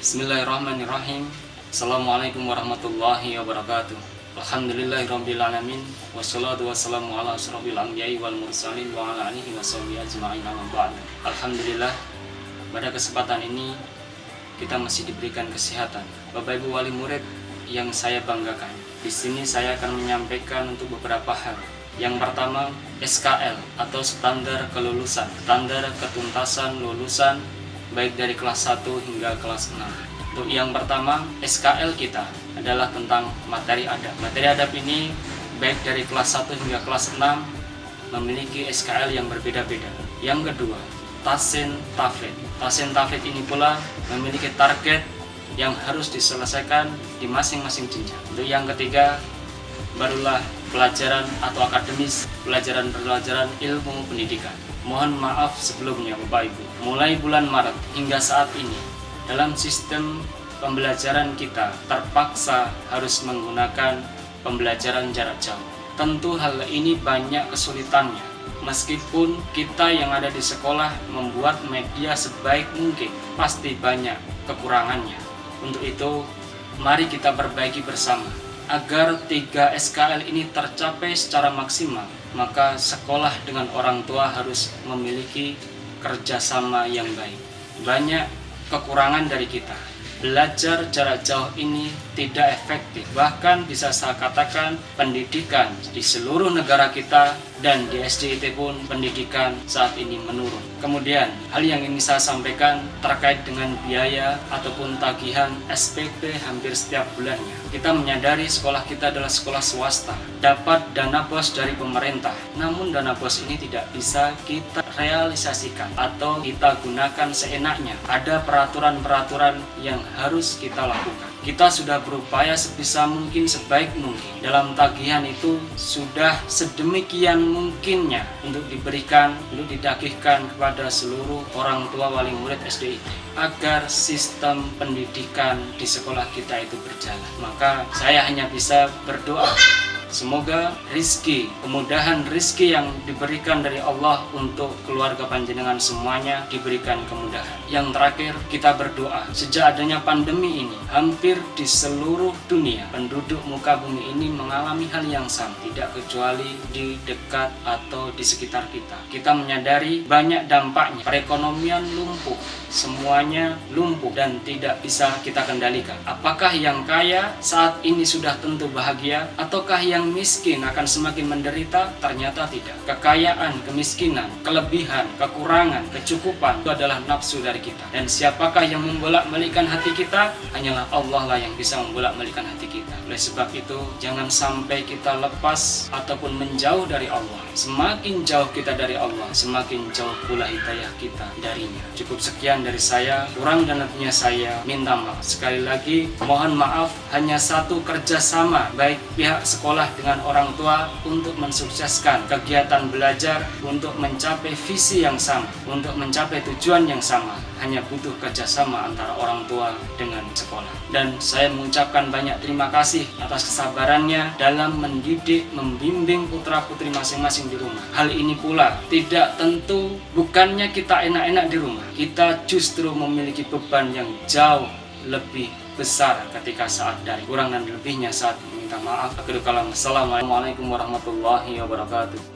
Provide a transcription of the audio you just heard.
Bismillahirrahmanirrahim. Assalamualaikum warahmatullahi wabarakatuh. Alhamdulillahirabbil alamin wassalatu wassalamu ala asyrofil anbiya'i wal mursalin wa ala alihi washabihi ajma'in amma ba'd. Alhamdulillah, pada kesempatan ini kita masih diberikan kesehatan. Bapak Ibu wali murid yang saya banggakan, di sini saya akan menyampaikan untuk beberapa hal. Yang pertama, SKL atau standar kelulusan, standar ketuntasan lulusan baik dari kelas 1 hingga kelas 6. Untuk yang pertama, SKL kita adalah tentang materi adab. Materi adab ini baik dari kelas 1 hingga kelas 6 memiliki SKL yang berbeda-beda. Yang kedua, Tasin Tafid. Tasin Tafid ini pula memiliki target yang harus diselesaikan di masing-masing jenjang. Untuk yang ketiga, barulah pelajaran atau akademis, pelajaran ilmu pendidikan. Mohon maaf sebelumnya Bapak Ibu, mulai bulan Maret hingga saat ini dalam sistem pembelajaran kita terpaksa harus menggunakan pembelajaran jarak jauh. Tentu hal ini banyak kesulitannya, meskipun kita yang ada di sekolah membuat media sebaik mungkin, pasti banyak kekurangannya. Untuk itu, mari kita perbaiki bersama agar 3 SKL ini tercapai secara maksimal. Maka sekolah dengan orang tua harus memiliki kerjasama yang baik. Banyak kekurangan dari kita. Belajar jarak jauh ini tidak efektif. Bahkan bisa saya katakan pendidikan di seluruh negara kita dan di SDIT pun pendidikan saat ini menurun. Kemudian hal yang ingin saya sampaikan terkait dengan biaya ataupun tagihan SPP hampir setiap bulannya. Kita menyadari sekolah kita adalah sekolah swasta, dapat dana BOS dari pemerintah. Namun dana BOS ini tidak bisa kita realisasikan atau kita gunakan seenaknya. Ada peraturan-peraturan yang harus kita lakukan. Kita sudah berupaya sebisa mungkin, sebaik mungkin. Dalam tagihan itu sudah sedemikian mungkinnya untuk diberikan, untuk didagihkan kepada seluruh orang tua wali murid SDIT agar sistem pendidikan di sekolah kita itu berjalan. Maka saya hanya bisa berdoa, semoga rizki, kemudahan rizki yang diberikan dari Allah untuk keluarga panjenengan semuanya diberikan kemudahan. Yang terakhir, kita berdoa, sejak adanya pandemi ini, hampir di seluruh dunia penduduk muka bumi ini mengalami hal yang sama, tidak kecuali di dekat atau di sekitar kita. Kita menyadari banyak dampaknya, perekonomian lumpuh, semuanya lumpuh dan tidak bisa kita kendalikan. Apakah yang kaya saat ini sudah tentu bahagia, ataukah yang miskin akan semakin menderita? Ternyata tidak. Kekayaan, kemiskinan, kelebihan, kekurangan, kecukupan itu adalah nafsu dari kita. Dan siapakah yang membolak-balikkan hati kita? Hanyalah Allah lah yang bisa membolak-balikkan hati kita. Oleh sebab itu, jangan sampai kita lepas ataupun menjauh dari Allah. Semakin jauh kita dari Allah, semakin jauh pula hidayah kita darinya. Cukup sekian dari saya, kurang dan lebihnya saya minta maaf. Sekali lagi, mohon maaf, hanya satu kerjasama baik pihak sekolah dengan orang tua untuk mensukseskan kegiatan belajar, untuk mencapai visi yang sama, untuk mencapai tujuan yang sama. Hanya butuh kerjasama antara orang tua dengan sekolah. Dan saya mengucapkan banyak terima kasih atas kesabarannya dalam mendidik, membimbing putra-putri masing-masing di rumah. Hal ini pula tidak tentu bukannya kita enak-enak di rumah. Kita justru memiliki beban yang jauh lebih besar ketika saat dari. Kurang dan lebihnya saat minta maaf. Akhirul kalam. Assalamualaikum warahmatullahi wabarakatuh.